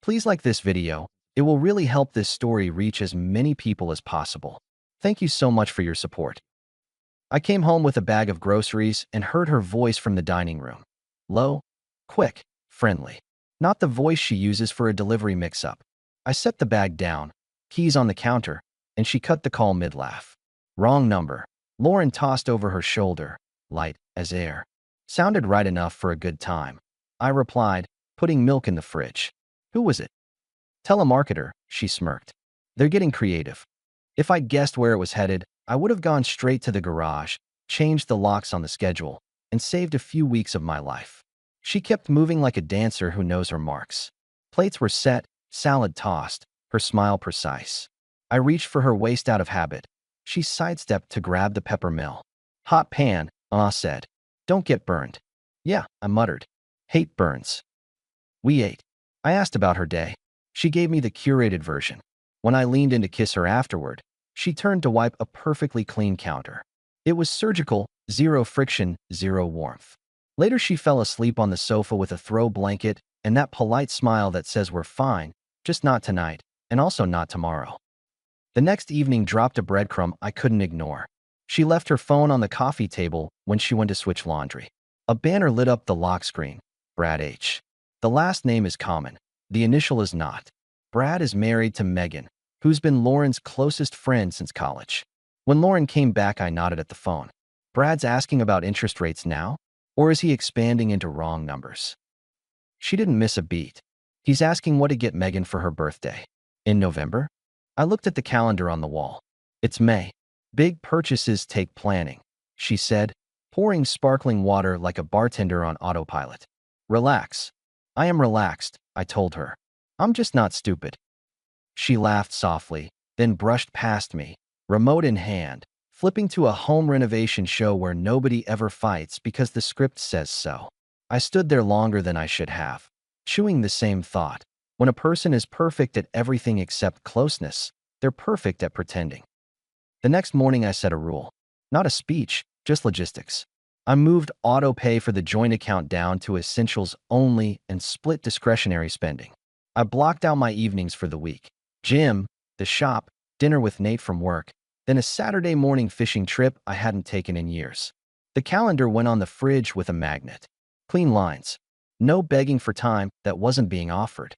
Please like this video. It will really help this story reach as many people as possible. Thank you so much for your support. I came home with a bag of groceries and heard her voice from the dining room. Low, quick, friendly. Not the voice she uses for a delivery mix-up. I set the bag down, keys on the counter, and she cut the call mid-laugh. Wrong number. Lauren tossed over her shoulder, light as air. Sounded right enough for a good time. I replied, putting milk in the fridge. Who was it? Telemarketer, she smirked. They're getting creative. If I'd guessed where it was headed, I would have gone straight to the garage, changed the locks on the schedule, and saved a few weeks of my life. She kept moving like a dancer who knows her marks. Plates were set, salad tossed, her smile precise. I reached for her waist out of habit. She sidestepped to grab the peppermill. Hot pan, said. Don't get burned. Yeah, I muttered. Hate burns. We ate. I asked about her day. She gave me the curated version. When I leaned in to kiss her afterward, she turned to wipe a perfectly clean counter. It was surgical, zero friction, zero warmth. Later she fell asleep on the sofa with a throw blanket and that polite smile that says we're fine, just not tonight, and also not tomorrow. The next evening dropped a breadcrumb I couldn't ignore. She left her phone on the coffee table when she went to switch laundry. A banner lit up the lock screen. Brad H. The last name is common. The initial is not. Brad is married to Megan, who's been Lauren's closest friend since college. When Lauren came back, I nodded at the phone. Brad's asking about interest rates now? Or is he expanding into wrong numbers? She didn't miss a beat. He's asking what to get Megan for her birthday. In November? I looked at the calendar on the wall. It's May. Big purchases take planning, she said, pouring sparkling water like a bartender on autopilot. Relax. I am relaxed, I told her. I'm just not stupid. She laughed softly, then brushed past me, remote in hand, flipping to a home renovation show where nobody ever fights because the script says so. I stood there longer than I should have, chewing the same thought. When a person is perfect at everything except closeness, they're perfect at pretending. The next morning I set a rule. Not a speech, just logistics. I moved auto pay for the joint account down to essentials only and split discretionary spending. I blocked out my evenings for the week. Gym, the shop, dinner with Nate from work, then a Saturday morning fishing trip I hadn't taken in years. The calendar went on the fridge with a magnet. Clean lines. No begging for time that wasn't being offered.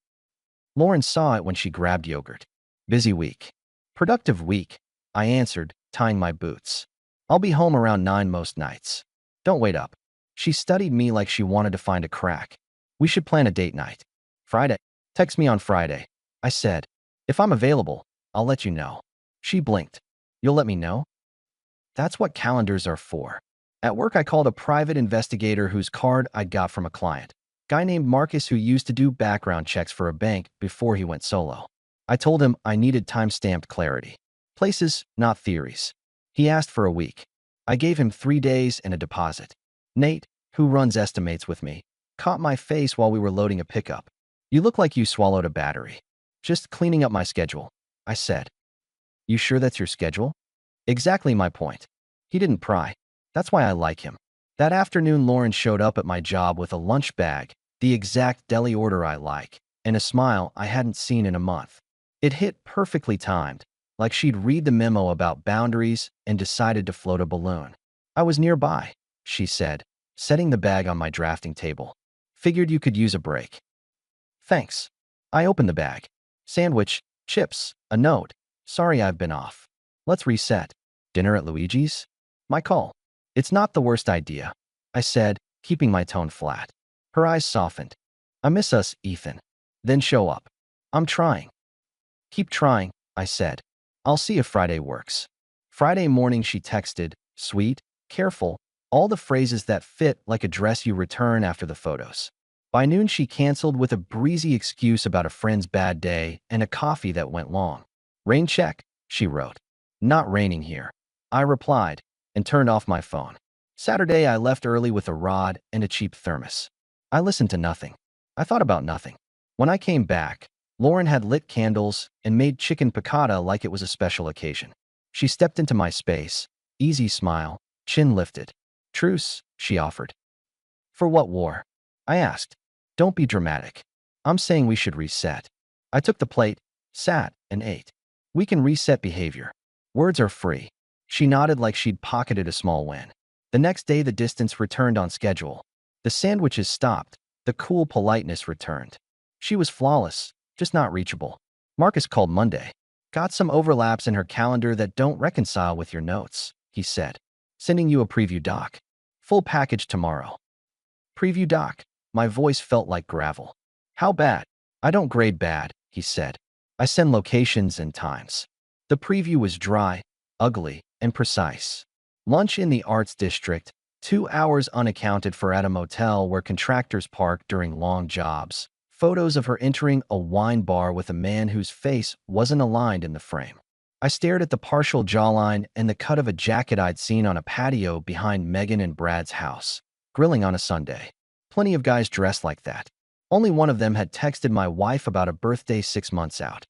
Lauren saw it when she grabbed yogurt. Busy week. Productive week, I answered, tying my boots. I'll be home around 9 most nights. Don't wait up. She studied me like she wanted to find a crack. We should plan a date night. Friday. Text me on Friday. I said, if I'm available, I'll let you know. She blinked. You'll let me know? That's what calendars are for. At work, I called a private investigator whose card I'd got from a client. Guy named Marcus who used to do background checks for a bank before he went solo. I told him I needed time-stamped clarity. Places, not theories. He asked for a week. I gave him 3 days and a deposit. Nate, who runs estimates with me, caught my face while we were loading a pickup. You look like you swallowed a battery. Just cleaning up my schedule, I said. You sure that's your schedule? Exactly my point. He didn't pry. That's why I like him. That afternoon, Lauren showed up at my job with a lunch bag, the exact deli order I like, and a smile I hadn't seen in a month. It hit perfectly timed, like she'd read the memo about boundaries and decided to float a balloon. I was nearby, she said, setting the bag on my drafting table. Figured you could use a break. Thanks. I opened the bag. Sandwich, chips, a note. Sorry I've been off. Let's reset. Dinner at Luigi's? My call. It's not the worst idea, I said, keeping my tone flat. Her eyes softened. I miss us, Ethan. Then show up. I'm trying. Keep trying, I said. I'll see if Friday works. Friday morning she texted, sweet, careful, all the phrases that fit like a dress you return after the photos. By noon she canceled with a breezy excuse about a friend's bad day and a coffee that went long. Rain check, she wrote. Not raining here. I replied and turned off my phone. Saturday I left early with a rod and a cheap thermos. I listened to nothing. I thought about nothing. When I came back, Lauren had lit candles and made chicken piccata like it was a special occasion. She stepped into my space, easy smile, chin lifted. Truce, she offered. For what war? I asked. Don't be dramatic. I'm saying we should reset. I took the plate, sat, and ate. We can reset behavior. Words are free. She nodded like she'd pocketed a small win. The next day, the distance returned on schedule. The sandwiches stopped. The cool politeness returned. She was flawless, just not reachable. Marcus called Monday. Got some overlaps in her calendar that don't reconcile with your notes, he said. Sending you a preview doc. Full package tomorrow. Preview doc. My voice felt like gravel. How bad? I don't grade bad, he said. I send locations and times. The preview was dry, ugly, and precise. Lunch in the Arts District, 2 hours unaccounted for at a motel where contractors park during long jobs. Photos of her entering a wine bar with a man whose face wasn't aligned in the frame. I stared at the partial jawline and the cut of a jacket I'd seen on a patio behind Megan and Brad's house. Grilling on a Sunday. Plenty of guys dressed like that. Only one of them had texted my wife about a birthday 6 months out.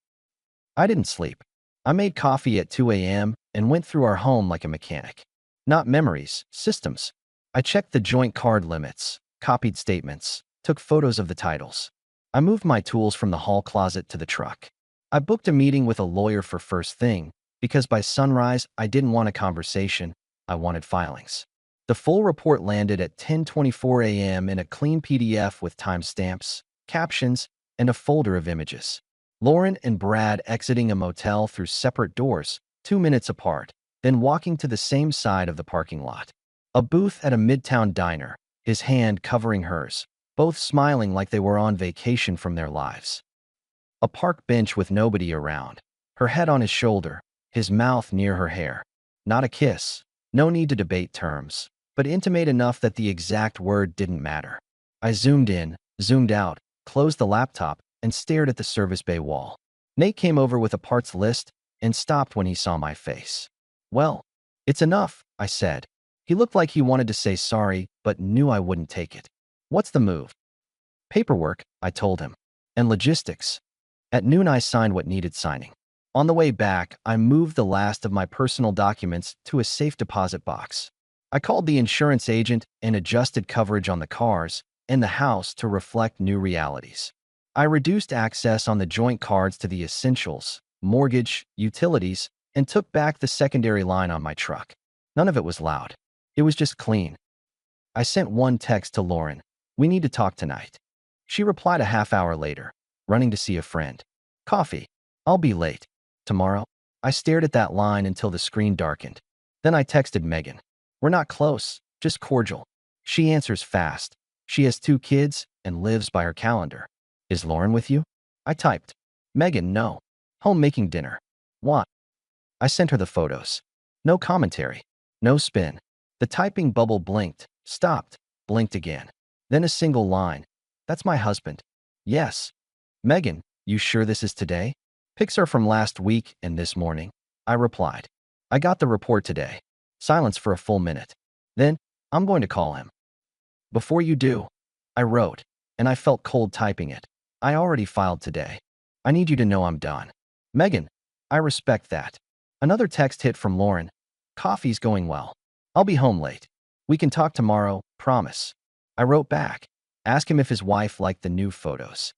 I didn't sleep. I made coffee at 2 a.m. and went through our home like a mechanic. Not memories, systems. I checked the joint card limits, copied statements, took photos of the titles. I moved my tools from the hall closet to the truck. I booked a meeting with a lawyer for first thing, because by sunrise, I didn't want a conversation, I wanted filings. The full report landed at 10:24 a.m. in a clean PDF with timestamps, captions, and a folder of images. Lauren and Brad exiting a motel through separate doors, 2 minutes apart, then walking to the same side of the parking lot. A booth at a midtown diner, his hand covering hers, both smiling like they were on vacation from their lives. A park bench with nobody around, her head on his shoulder, his mouth near her hair. Not a kiss, no need to debate terms, but intimate enough that the exact word didn't matter. I zoomed in, zoomed out, closed the laptop, and stared at the service bay wall. Nate came over with a parts list and stopped when he saw my face. Well, it's enough, I said. He looked like he wanted to say sorry, but knew I wouldn't take it. What's the move? Paperwork, I told him. And logistics. At noon, I signed what needed signing. On the way back, I moved the last of my personal documents to a safe deposit box. I called the insurance agent and adjusted coverage on the cars and the house to reflect new realities. I reduced access on the joint cards to the essentials, mortgage, utilities, and took back the secondary line on my truck. None of it was loud. It was just clean. I sent one text to Lauren. We need to talk tonight. She replied a half hour later, running to see a friend. Coffee. I'll be late. Tomorrow? I stared at that line until the screen darkened. Then I texted Megan. We're not close, just cordial. She answers fast. She has 2 kids and lives by her calendar. Is Lauren with you? I typed. Megan, no. Home making dinner. What? I sent her the photos. No commentary. No spin. The typing bubble blinked, stopped, blinked again. Then a single line. That's my husband. Yes. Megan, you sure this is today? Pics are from last week and this morning. I replied. I got the report today. Silence for a full minute. Then, I'm going to call him. Before you do, I wrote, and I felt cold typing it. I already filed today. I need you to know I'm done. Megan, I respect that. Another text hit from Lauren. Coffee's going well. I'll be home late. We can talk tomorrow, promise. I wrote back. Ask him if his wife liked the new photos.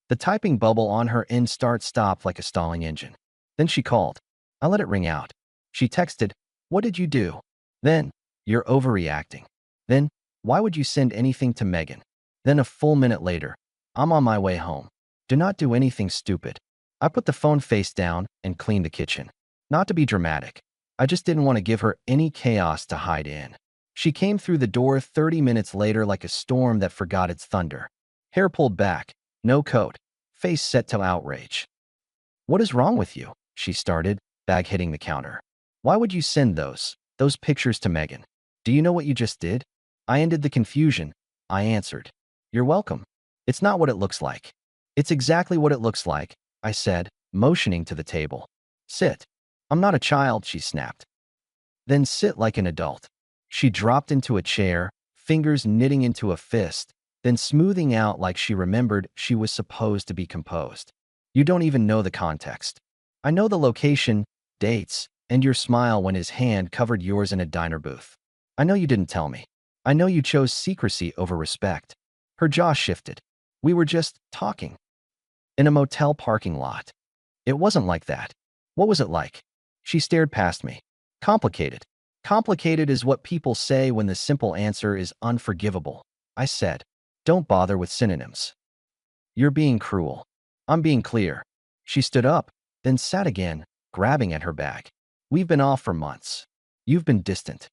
The typing bubble on her end stopped like a stalling engine. Then she called. I let it ring out. She texted, what did you do? Then, you're overreacting. Then, why would you send anything to Megan? Then a full minute later, I'm on my way home. Do not do anything stupid. I put the phone face down and cleaned the kitchen. Not to be dramatic. I just didn't want to give her any chaos to hide in. She came through the door 30 minutes later like a storm that forgot its thunder. Hair pulled back, no coat, face set to outrage. What is wrong with you? She started, bag hitting the counter. Why would you send those pictures to Megan? Do you know what you just did? I ended the confusion. I answered. You're welcome. It's not what it looks like. It's exactly what it looks like, I said, motioning to the table. Sit. I'm not a child, she snapped. Then sit like an adult. She dropped into a chair, fingers knitting into a fist, then smoothing out like she remembered she was supposed to be composed. You don't even know the context. I know the location, dates, and your smile when his hand covered yours in a diner booth. I know you didn't tell me. I know you chose secrecy over respect. Her jaw shifted. We were just talking. In a motel parking lot. It wasn't like that. What was it like? She stared past me. Complicated. Complicated is what people say when the simple answer is unforgivable. I said. Don't bother with synonyms. You're being cruel. I'm being clear. She stood up, then sat again, grabbing at her bag. We've been off for months. You've been distant.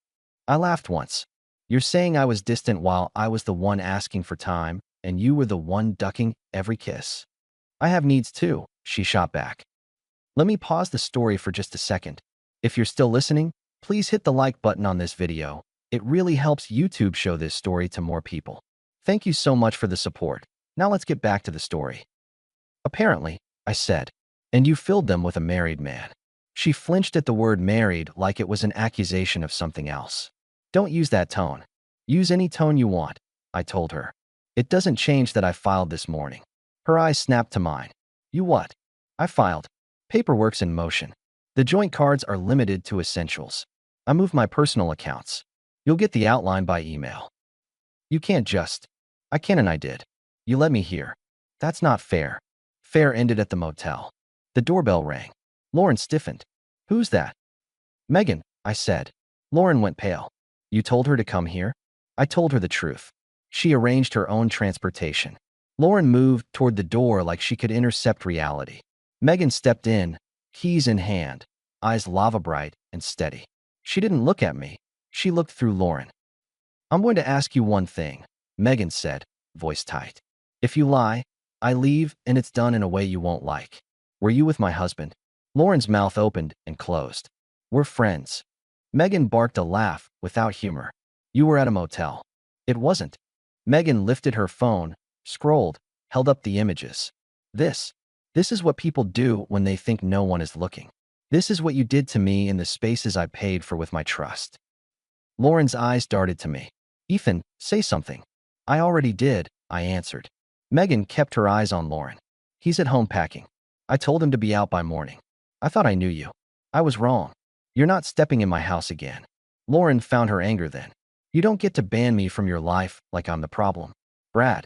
I laughed once. You're saying I was distant while I was the one asking for time, and you were the one ducking every kiss. I have needs too, she shot back. Let me pause the story for just a second. If you're still listening, please hit the like button on this video. It really helps YouTube show this story to more people. Thank you so much for the support. Now let's get back to the story. Apparently, I said, and you filled them with a married man. She flinched at the word married like it was an accusation of something else. Don't use that tone. Use any tone you want, I told her. It doesn't change that I filed this morning. Her eyes snapped to mine. You what? I filed. Paperwork's in motion. The joint cards are limited to essentials. I moved my personal accounts. You'll get the outline by email. You can't just. I can and I did. You let me hear. That's not fair. Fair ended at the motel. The doorbell rang. Lauren stiffened. Who's that? Megan, I said. Lauren went pale. You told her to come here? I told her the truth. She arranged her own transportation. Lauren moved toward the door like she could intercept reality. Megan stepped in, keys in hand, eyes lava bright and steady. She didn't look at me. She looked through Lauren. I'm going to ask you one thing, Megan said, voice tight. If you lie, I leave and it's done in a way you won't like. Were you with my husband? Lauren's mouth opened and closed. We're friends. Megan barked a laugh without humor. You were at a motel. It wasn't. Megan lifted her phone, scrolled, held up the images. This is what people do when they think no one is looking. This is what you did to me in the spaces I paid for with my trust. Lauren's eyes darted to me. Ethan, say something. I already did, I answered. Megan kept her eyes on Lauren. He's at home packing. I told him to be out by morning. I thought I knew you. I was wrong. You're not stepping in my house again. Lauren found her anger then. You don't get to ban me from your life like I'm the problem. Brad.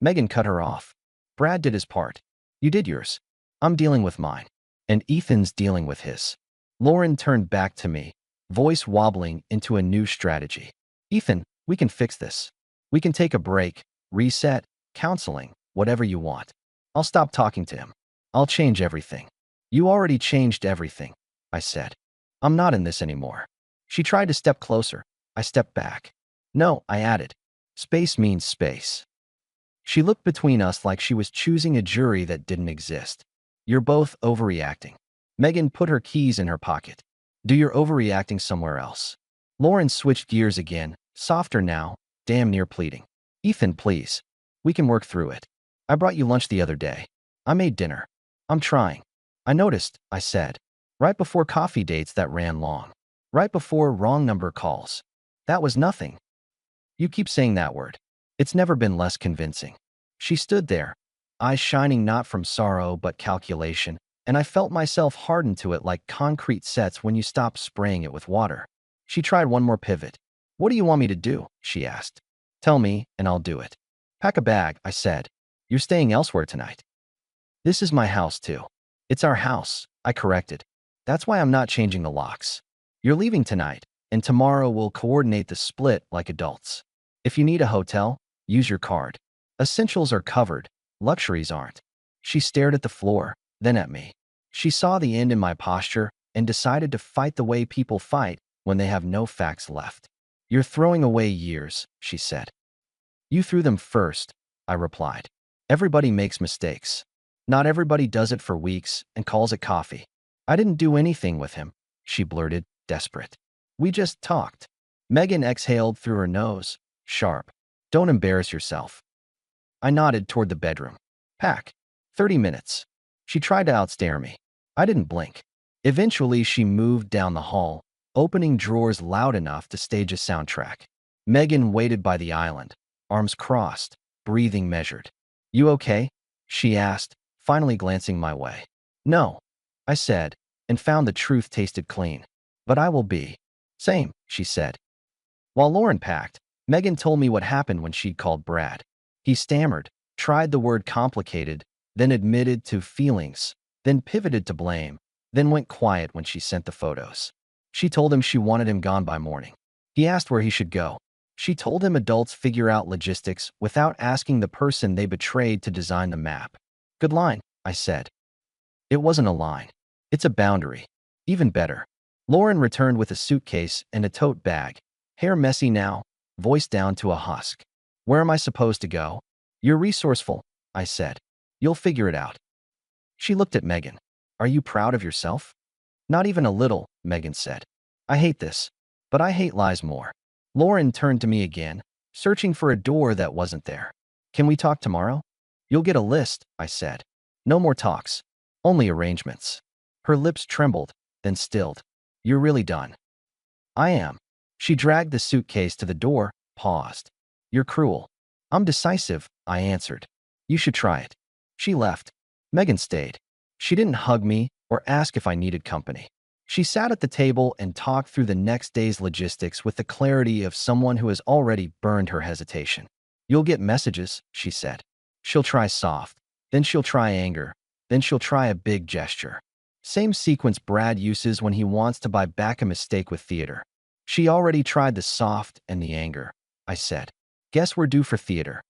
Megan cut her off. Brad did his part. You did yours. I'm dealing with mine. And Ethan's dealing with his. Lauren turned back to me, voice wobbling into a new strategy. Ethan, we can fix this. We can take a break, reset, counseling, whatever you want. I'll stop talking to him. I'll change everything. You already changed everything, I said. I'm not in this anymore. She tried to step closer. I stepped back. No, I added. Space means space. She looked between us like she was choosing a jury that didn't exist. You're both overreacting. Megan put her keys in her pocket. Do your overreacting somewhere else. Lauren switched gears again, softer now, damn near pleading. Ethan, please. We can work through it. I brought you lunch the other day. I made dinner. I'm trying. I noticed, I said. Right before coffee dates that ran long. Right before wrong number calls. That was nothing. You keep saying that word. It's never been less convincing. She stood there, eyes shining not from sorrow but calculation, and I felt myself harden to it like concrete sets when you stop spraying it with water. She tried one more pivot. What do you want me to do? She asked. Tell me, and I'll do it. Pack a bag, I said. You're staying elsewhere tonight. This is my house too. It's our house, I corrected. That's why I'm not changing the locks. You're leaving tonight, and tomorrow we'll coordinate the split like adults. If you need a hotel, use your card. Essentials are covered, luxuries aren't. She stared at the floor, then at me. She saw the end in my posture and decided to fight the way people fight when they have no facts left. You're throwing away years, she said. You threw them first, I replied. Everybody makes mistakes. Not everybody does it for weeks and calls it coffee. I didn't do anything with him, she blurted, desperate. We just talked. Megan exhaled through her nose, sharp. Don't embarrass yourself. I nodded toward the bedroom. Pack. 30 minutes. She tried to outstare me. I didn't blink. Eventually, she moved down the hall, opening drawers loud enough to stage a soundtrack. Megan waited by the island, arms crossed, breathing measured. You okay? She asked, finally glancing my way. No, I said, and found the truth tasted clean. But I will be. Same, she said. While Lauren packed, Megan told me what happened when she'd called Brad. He stammered, tried the word complicated, then admitted to feelings, then pivoted to blame, then went quiet when she sent the photos. She told him she wanted him gone by morning. He asked where he should go. She told him adults figure out logistics without asking the person they betrayed to design the map. Good line, I said. It wasn't a line. It's a boundary. Even better. Lauren returned with a suitcase and a tote bag. Hair messy now, voice down to a husk. Where am I supposed to go? You're resourceful, I said. You'll figure it out. She looked at Megan. Are you proud of yourself? Not even a little, Megan said. I hate this, but I hate lies more. Lauren turned to me again, searching for a door that wasn't there. Can we talk tomorrow? You'll get a list, I said. No more talks. Only arrangements. Her lips trembled, then stilled. You're really done. I am. She dragged the suitcase to the door, paused. You're cruel. I'm decisive, I answered. You should try it. She left. Megan stayed. She didn't hug me or ask if I needed company. She sat at the table and talked through the next day's logistics with the clarity of someone who has already burned her hesitation. You'll get messages, she said. She'll try soft, then she'll try anger, then she'll try a big gesture. Same sequence Brad uses when he wants to buy back a mistake with theater. She already tried the soft and the anger, I said. Guess we're due for theater.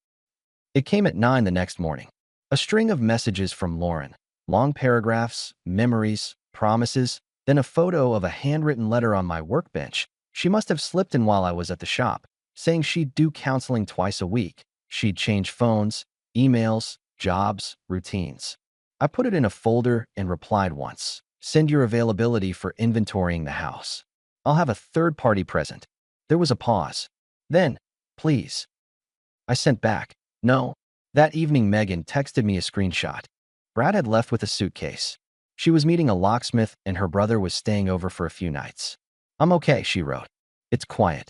It came at 9 the next morning. A string of messages from Lauren. Long paragraphs, memories, promises, then a photo of a handwritten letter on my workbench. She must have slipped in while I was at the shop, saying she'd do counseling twice a week. She'd change phones, emails, jobs, routines. I put it in a folder and replied once. Send your availability for inventorying the house. I'll have a third-party present. There was a pause. Then, please. I sent back. No. That evening Megan texted me a screenshot. Brad had left with a suitcase. She was meeting a locksmith and her brother was staying over for a few nights. I'm okay, she wrote. It's quiet.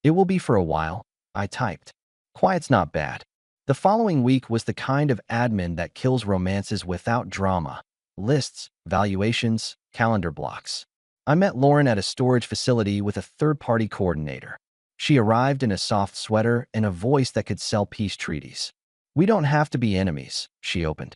It will be for a while, I typed. Quiet's not bad. The following week was the kind of admin that kills romances without drama. Lists, valuations, calendar blocks. I met Lauren at a storage facility with a third-party coordinator. She arrived in a soft sweater and a voice that could sell peace treaties. We don't have to be enemies, she opened.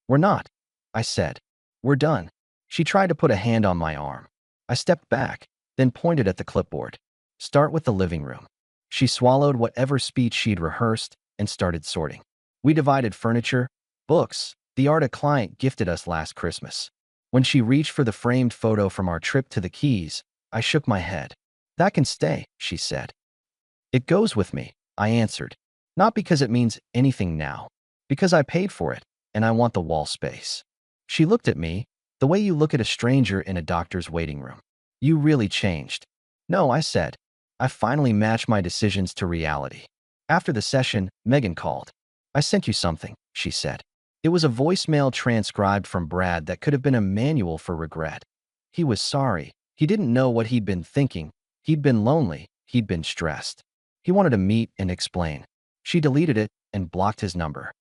We're not, I said. We're done. She tried to put a hand on my arm. I stepped back, then pointed at the clipboard. Start with the living room. She swallowed whatever speech she'd rehearsed and started sorting. We divided furniture, books, the art a client gifted us last Christmas. When she reached for the framed photo from our trip to the Keys, I shook my head. That can stay, she said. It goes with me, I answered. Not because it means anything now, because I paid for it, and I want the wall space. She looked at me, the way you look at a stranger in a doctor's waiting room. You really changed. No, I said. I finally matched my decisions to reality. After the session, Megan called. I sent you something, she said. It was a voicemail transcribed from Brad that could have been a manual for regret. He was sorry. He didn't know what he'd been thinking. He'd been lonely. He'd been stressed. He wanted to meet and explain. She deleted it and blocked his number.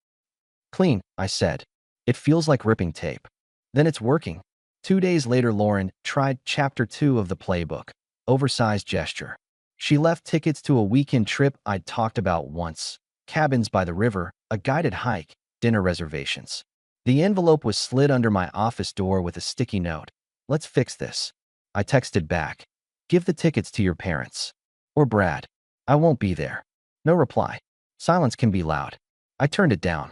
Clean, I said. It feels like ripping tape. Then it's working. 2 days later, Lauren tried chapter 2 of the playbook. Oversized gesture. She left tickets to a weekend trip I'd talked about once. Cabins by the river, a guided hike, dinner reservations. The envelope was slid under my office door with a sticky note. Let's fix this. I texted back. Give the tickets to your parents. Or Brad. I won't be there. No reply. Silence can be loud. I turned it down.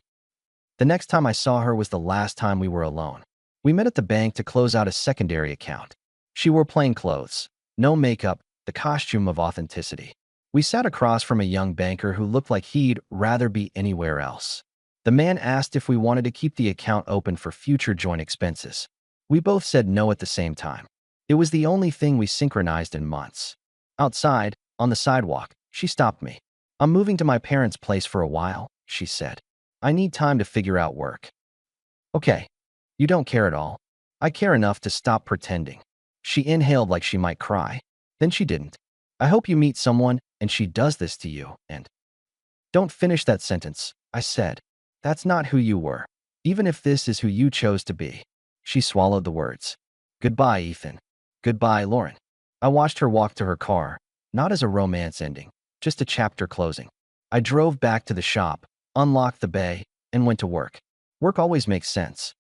The next time I saw her was the last time we were alone. We met at the bank to close out a secondary account. She wore plain clothes. No makeup, the costume of authenticity. We sat across from a young banker who looked like he'd rather be anywhere else. The man asked if we wanted to keep the account open for future joint expenses. We both said no at the same time. It was the only thing we synchronized in months. Outside, on the sidewalk, she stopped me. I'm moving to my parents' place for a while, she said. I need time to figure out work. Okay. You don't care at all. I care enough to stop pretending. She inhaled like she might cry. Then she didn't. I hope you meet someone and she does this to you, and... Don't finish that sentence, I said. That's not who you were, even if this is who you chose to be. She swallowed the words. Goodbye, Ethan. Goodbye, Lauren. I watched her walk to her car, not as a romance ending, just a chapter closing. I drove back to the shop, unlocked the bay, and went to work. Work always makes sense.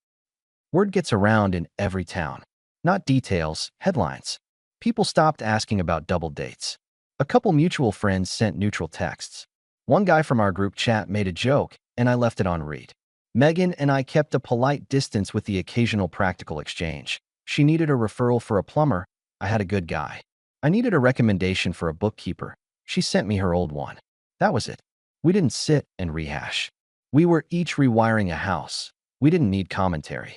Word gets around in every town. Not details, headlines. People stopped asking about double dates. A couple mutual friends sent neutral texts. One guy from our group chat made a joke, and I left it on read. Megan and I kept a polite distance with the occasional practical exchange. She needed a referral for a plumber. I had a good guy. I needed a recommendation for a bookkeeper. She sent me her old one. That was it. We didn't sit and rehash. We were each rewiring a house. We didn't need commentary.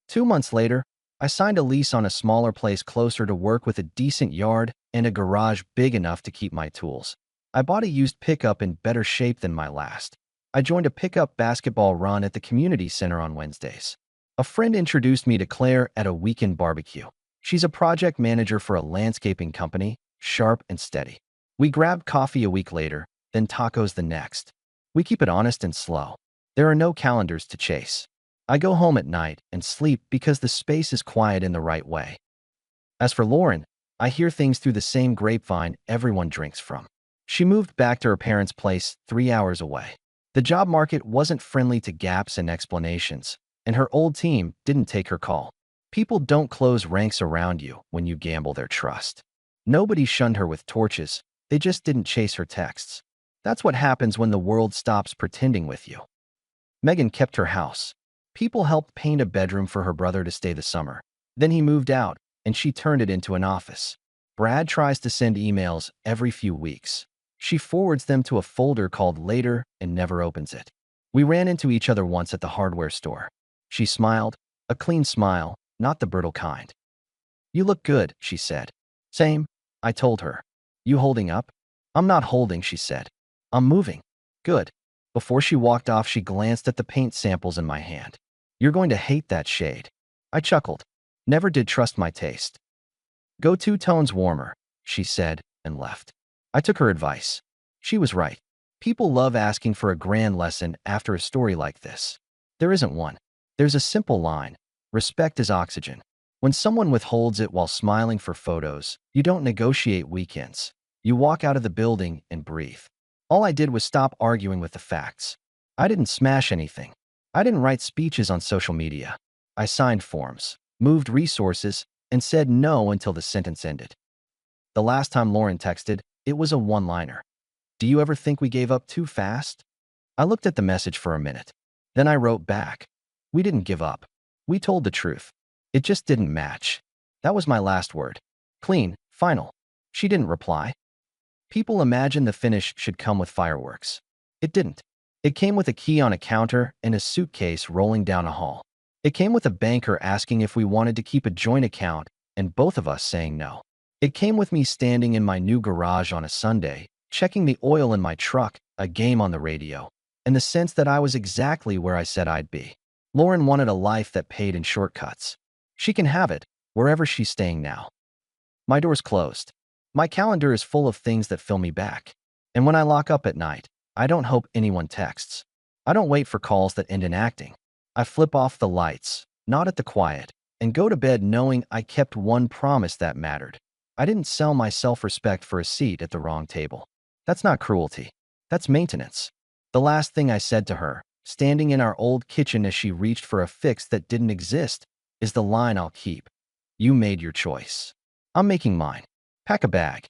2 months later, I signed a lease on a smaller place closer to work with a decent yard and a garage big enough to keep my tools. I bought a used pickup in better shape than my last. I joined a pickup basketball run at the community center on Wednesdays. A friend introduced me to Claire at a weekend barbecue. She's a project manager for a landscaping company, sharp and steady. We grabbed coffee a week later, then tacos the next. We keep it honest and slow. There are no calendars to chase. I go home at night and sleep because the space is quiet in the right way. As for Lauren, I hear things through the same grapevine everyone drinks from. She moved back to her parents' place 3 hours away. The job market wasn't friendly to gaps and explanations, and her old team didn't take her call. People don't close ranks around you when you gamble their trust. Nobody shunned her with torches, they just didn't chase her texts. That's what happens when the world stops pretending with you. Megan kept her house. People helped paint a bedroom for her brother to stay the summer. Then he moved out, and she turned it into an office. Brad tries to send emails every few weeks. She forwards them to a folder called Later and never opens it. We ran into each other once at the hardware store. She smiled, a clean smile, not the brittle kind. "You look good," she said. "Same," I told her. "You holding up?" "I'm not holding," she said. "I'm moving." "Good." Before she walked off, she glanced at the paint samples in my hand. "You're going to hate that shade." I chuckled. Never did trust my taste. "Go 2 tones warmer," she said, and left. I took her advice. She was right. People love asking for a grand lesson after a story like this. There isn't one. There's a simple line: respect is oxygen. When someone withholds it while smiling for photos, you don't negotiate weekends. You walk out of the building and breathe. All I did was stop arguing with the facts. I didn't smash anything. I didn't write speeches on social media. I signed forms, moved resources, and said no until the sentence ended. The last time Lauren texted, it was a one-liner. "Do you ever think we gave up too fast?" I looked at the message for a minute. Then I wrote back. "We didn't give up. We told the truth. It just didn't match." That was my last word. Clean, final. She didn't reply. People imagine the finish should come with fireworks. It didn't. It came with a key on a counter and a suitcase rolling down a hall. It came with a banker asking if we wanted to keep a joint account and both of us saying no. It came with me standing in my new garage on a Sunday, checking the oil in my truck, a game on the radio, and the sense that I was exactly where I said I'd be. Lauren wanted a life that paid in shortcuts. She can have it, wherever she's staying now. My door's closed. My calendar is full of things that fill me back. And when I lock up at night, I don't hope anyone texts. I don't wait for calls that end in acting. I flip off the lights, nod at the quiet, and go to bed knowing I kept one promise that mattered. I didn't sell my self-respect for a seat at the wrong table. That's not cruelty. That's maintenance. The last thing I said to her, standing in our old kitchen as she reached for a fix that didn't exist, is the line I'll keep. "You made your choice. I'm making mine. Pack a bag."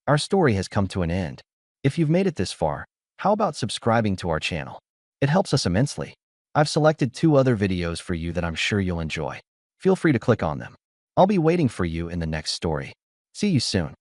Our story has come to an end. If you've made it this far, how about subscribing to our channel? It helps us immensely. I've selected 2 other videos for you that I'm sure you'll enjoy. Feel free to click on them. I'll be waiting for you in the next story. See you soon.